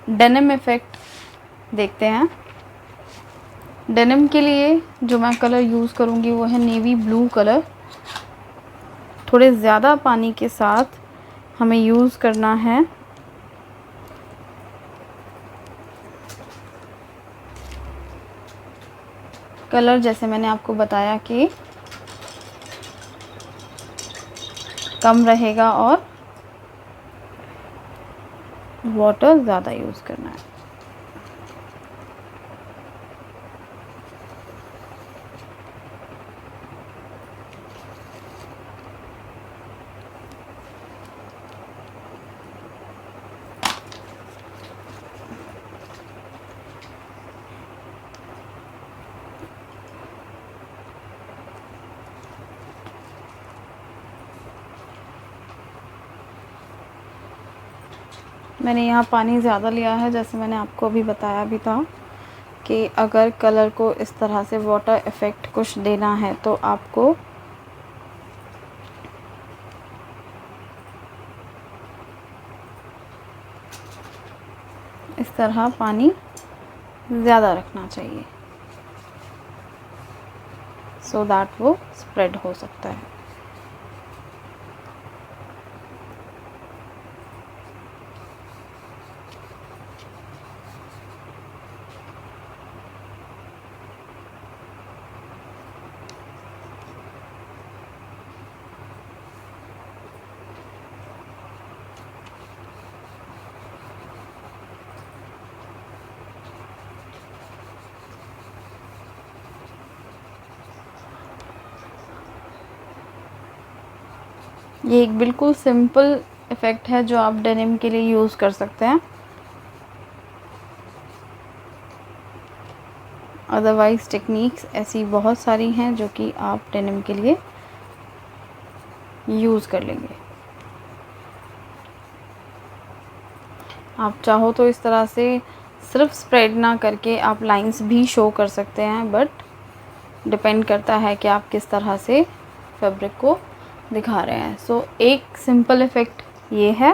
Denim effect देखते हैं। Denim के लिए जो मैं कलर यूज़ करूँगी वो है नेवी ब्लू कलर। थोड़े ज़्यादा पानी के साथ हमें यूज़ करना है। कलर जैसे मैंने आपको बताया कि कम रहेगा और वाटर ज़्यादा यूज़ करना है। मैंने यहाँ पानी ज़्यादा लिया है, जैसे मैंने आपको अभी बताया भी था कि अगर कलर को इस तरह से वाटर इफ़ेक्ट कुछ देना है तो आपको इस तरह पानी ज़्यादा रखना चाहिए, सो दैट वो स्प्रेड हो सकता है। ये एक बिल्कुल सिंपल इफ़ेक्ट है जो आप डेनिम के लिए यूज़ कर सकते हैं। अदरवाइज़ टेक्निक्स ऐसी बहुत सारी हैं जो कि आप डेनिम के लिए यूज़ कर लेंगे। आप चाहो तो इस तरह से सिर्फ स्प्रेड ना करके आप लाइंस भी शो कर सकते हैं, बट डिपेंड करता है कि आप किस तरह से फैब्रिक को दिखा रहे हैं। सो एक सिंपल इफ़ेक्ट ये है।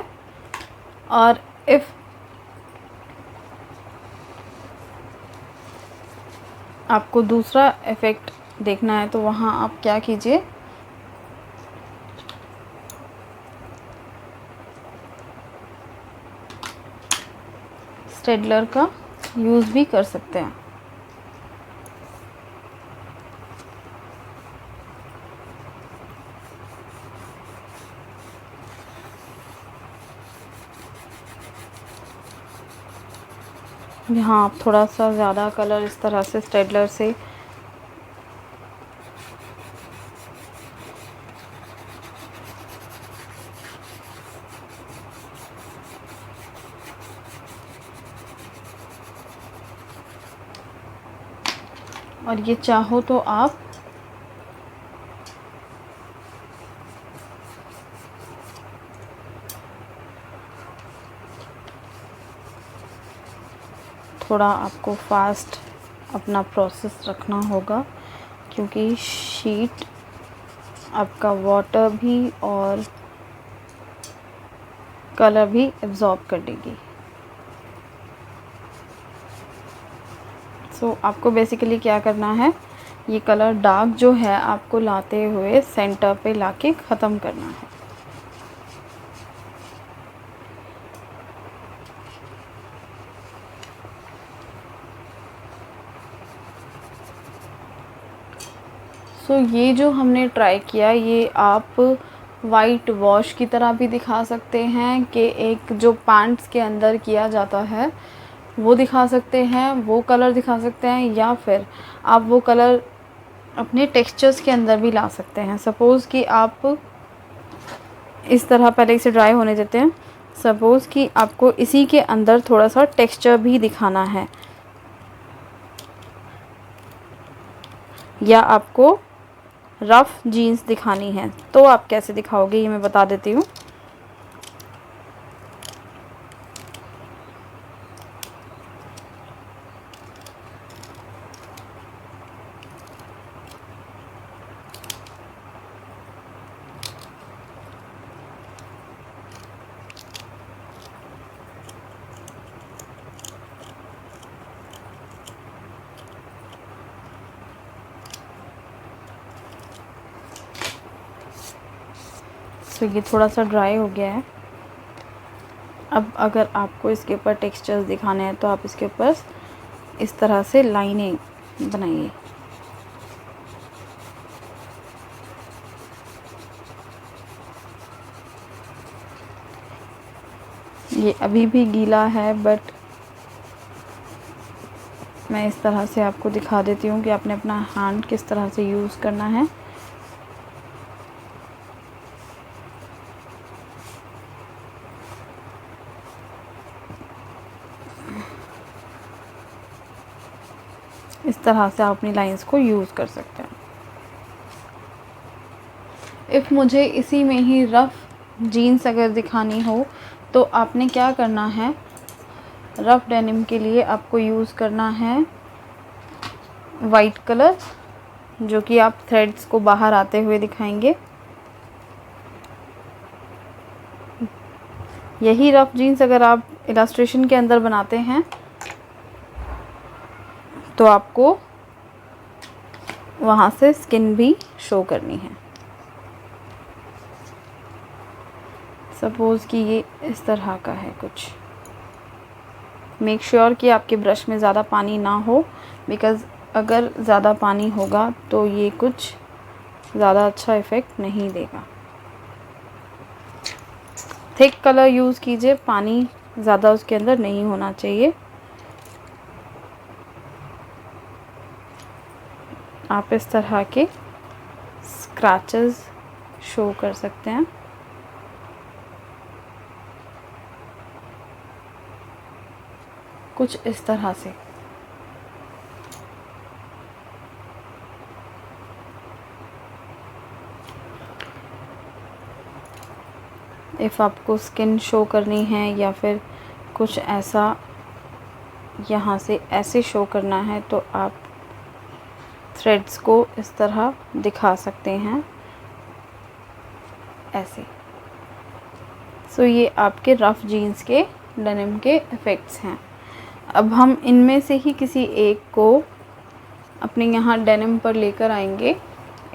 और इफ़ आपको दूसरा इफ़ेक्ट देखना है तो वहाँ आप क्या कीजिए, स्टेडलर का यूज़ भी कर सकते हैं। यहाँ आप थोड़ा सा ज़्यादा कलर इस तरह से स्टेडलर से और ये चाहो तो आप थोड़ा आपको फास्ट अपना प्रोसेस रखना होगा, क्योंकि शीट आपका वाटर भी और कलर भी एब्ज़ॉर्ब कर लेगी। सो आपको बेसिकली क्या करना है, ये कलर डार्क जो है आपको लाते हुए सेंटर पे लाके ख़त्म करना है। सो ये जो हमने ट्राई किया, ये आप वाइट वॉश की तरह भी दिखा सकते हैं कि एक जो पैंट्स के अंदर किया जाता है वो दिखा सकते हैं, वो कलर दिखा सकते हैं, या फिर आप वो कलर अपने टेक्सचर्स के अंदर भी ला सकते हैं। सपोज़ कि आप इस तरह पहले इसे ड्राई होने देते हैं। सपोज़ कि आपको इसी के अंदर थोड़ा सा टेक्सचर भी दिखाना है, या आपको रफ़ जीन्स दिखानी है, तो आप कैसे दिखाओगे ये मैं बता देती हूँ। सो ये थोड़ा सा ड्राई हो गया है। अब अगर आपको इसके ऊपर टेक्सचर्स दिखाने हैं तो आप इसके ऊपर इस तरह से लाइनें बनाइए। ये अभी भी गीला है, बट मैं इस तरह से आपको दिखा देती हूँ कि आपने अपना हैंड किस तरह से यूज़ करना है। इस तरह से आप अपनी लाइंस को यूज़ कर सकते हैं। इफ़ मुझे इसी में ही रफ़ जीन्स अगर दिखानी हो तो आपने क्या करना है, रफ़ डेनिम के लिए आपको यूज़ करना है वाइट कलर, जो कि आप थ्रेड्स को बाहर आते हुए दिखाएंगे। यही रफ़ जीन्स अगर आप इलस्ट्रेशन के अंदर बनाते हैं तो आपको वहाँ से स्किन भी शो करनी है। सपोज़ कि ये इस तरह का है कुछ। मेक श्योर कि आपके ब्रश में ज़्यादा पानी ना हो, बिकॉज़ अगर ज़्यादा पानी होगा तो ये कुछ ज़्यादा अच्छा इफ़ेक्ट नहीं देगा। थिक कलर यूज़ कीजिए, पानी ज़्यादा उसके अंदर नहीं होना चाहिए। आप इस तरह के स्क्रैचेस शो कर सकते हैं। कुछ इस तरह से। इफ़ आपको स्किन शो करनी है या फिर कुछ ऐसा यहाँ से ऐसे शो करना है तो आप थ्रेड्स को इस तरह दिखा सकते हैं, ऐसे। सो ये आपके रफ़ जीन्स के डेनिम के इफ़ेक्ट्स हैं। अब हम इनमें से ही किसी एक को अपने यहाँ डेनिम पर लेकर आएंगे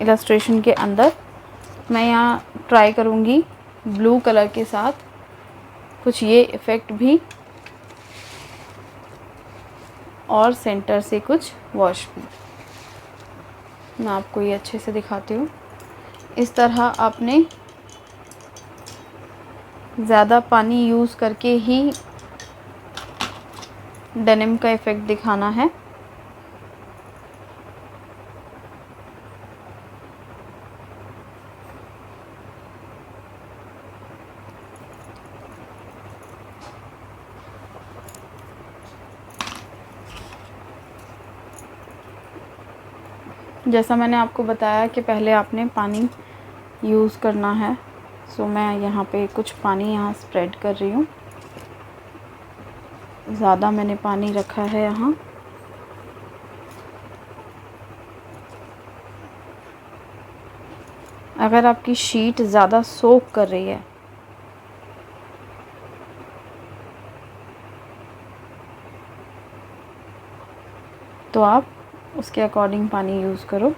इलस्ट्रेशन के अंदर। मैं यहाँ ट्राई करूँगी ब्लू कलर के साथ कुछ ये इफ़ेक्ट भी, और सेंटर से कुछ वॉश भी। मैं आपको ये अच्छे से दिखाती हूँ। इस तरह आपने ज़्यादा पानी यूज़ करके ही डेनिम का इफ़ेक्ट दिखाना है। जैसा मैंने आपको बताया कि पहले आपने पानी यूज़ करना है। सो मैं यहाँ पे कुछ पानी यहाँ स्प्रेड कर रही हूँ। ज़्यादा मैंने पानी रखा है यहाँ। अगर आपकी शीट ज़्यादा सोक कर रही है तो आप उसके अकॉर्डिंग पानी यूज़ करो।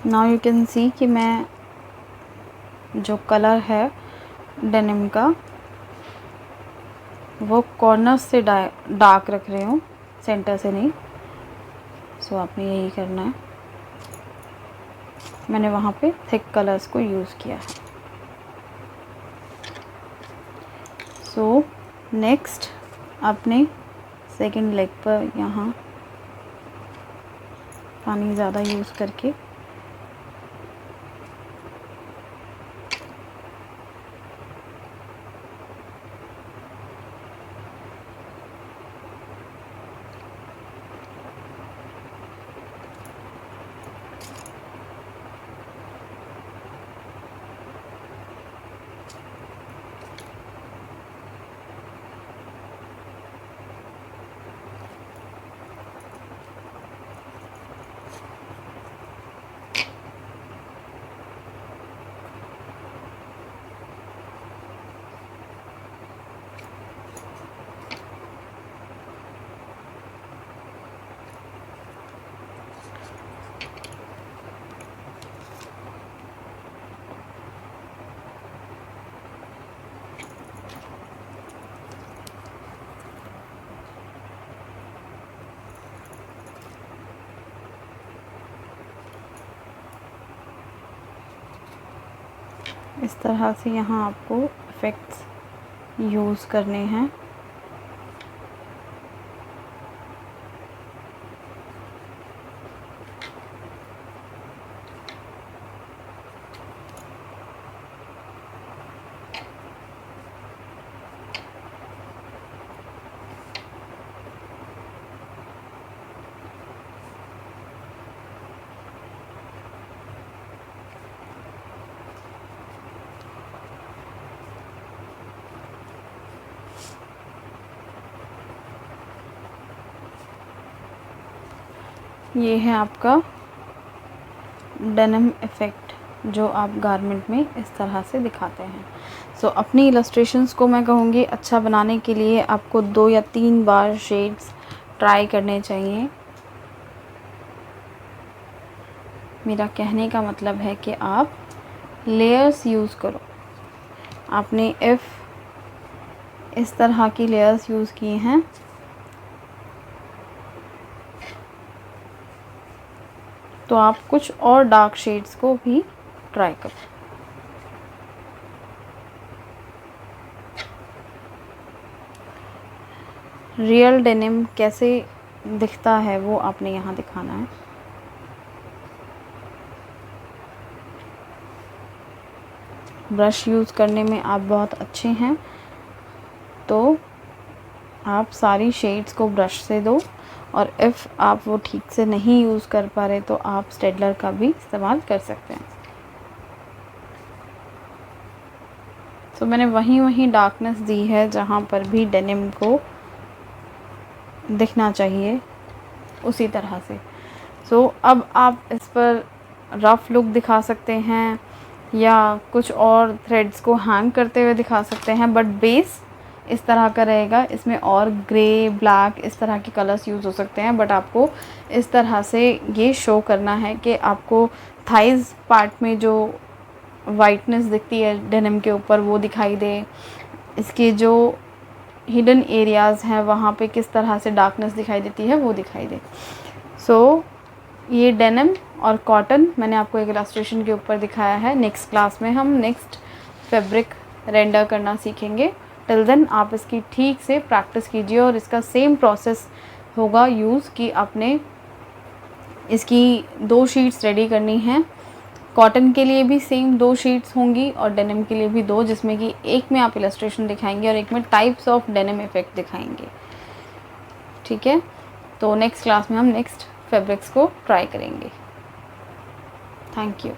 नाउ यू कैन सी कि मैं जो कलर है डेनिम का वो कॉर्नर से डार्क रख रही हूँ, सेंटर से नहीं। सो आपने यही करना है। मैंने वहाँ पे थिक कलर्स को यूज़ किया है। सो नेक्स्ट आपने सेकंड लेग पर यहाँ पानी ज़्यादा यूज़ करके इस तरह से यहाँ आपको इफ़ेक्ट्स यूज़ करने हैं। ये है आपका डेनिम इफ़ेक्ट जो आप गारमेंट में इस तरह से दिखाते हैं। सो अपनी इलस्ट्रेशंस को मैं कहूँगी अच्छा बनाने के लिए आपको 2 या 3 बार शेड्स ट्राई करने चाहिए। मेरा कहने का मतलब है कि आप लेयर्स यूज़ करो। आपने इस तरह की लेयर्स यूज़ किए हैं, तो आप कुछ और डार्क शेड्स को भी ट्राई करो। रियल डेनिम कैसे दिखता है वो आपने यहाँ दिखाना है। ब्रश यूज़ करने में आप बहुत अच्छे हैं, तो आप सारी शेड्स को ब्रश से दो, और इफ़ आप वो ठीक से नहीं यूज़ कर पा रहे तो आप स्टेडलर का भी इस्तेमाल कर सकते हैं। तो मैंने वहीं डार्कनेस दी है जहाँ पर भी डेनिम को दिखना चाहिए, उसी तरह से। सो अब आप इस पर रफ़ लुक दिखा सकते हैं या कुछ और थ्रेड्स को हैंग करते हुए दिखा सकते हैं, बट बेस इस तरह का रहेगा। इसमें और ग्रे, ब्लैक इस तरह के कलर्स यूज़ हो सकते हैं, बट आपको इस तरह से ये शो करना है कि आपको थाइज़ पार्ट में जो वाइटनेस दिखती है डेनिम के ऊपर वो दिखाई दे, इसके जो हिडन एरियाज़ हैं वहाँ पे किस तरह से डार्कनेस दिखाई देती है वो दिखाई दे। सो ये डेनिम और कॉटन मैंने आपको एक इलस्ट्रेशन के ऊपर दिखाया है। नेक्स्ट क्लास में हम नेक्स्ट फैब्रिक रेंडर करना सीखेंगे। टिल देन आप इसकी ठीक से प्रैक्टिस कीजिए, और इसका सेम प्रोसेस होगा यूज़ कि आपने इसकी 2 शीट्स रेडी करनी हैं। कॉटन के लिए भी सेम 2 शीट्स होंगी और डेनिम के लिए भी 2, जिसमें कि एक में आप इलस्ट्रेशन दिखाएंगे और एक में टाइप्स ऑफ डेनिम इफ़ेक्ट दिखाएंगे। ठीक है, तो नेक्स्ट क्लास में हम नेक्स्ट फैब्रिक्स को ट्राई करेंगे। Thank you.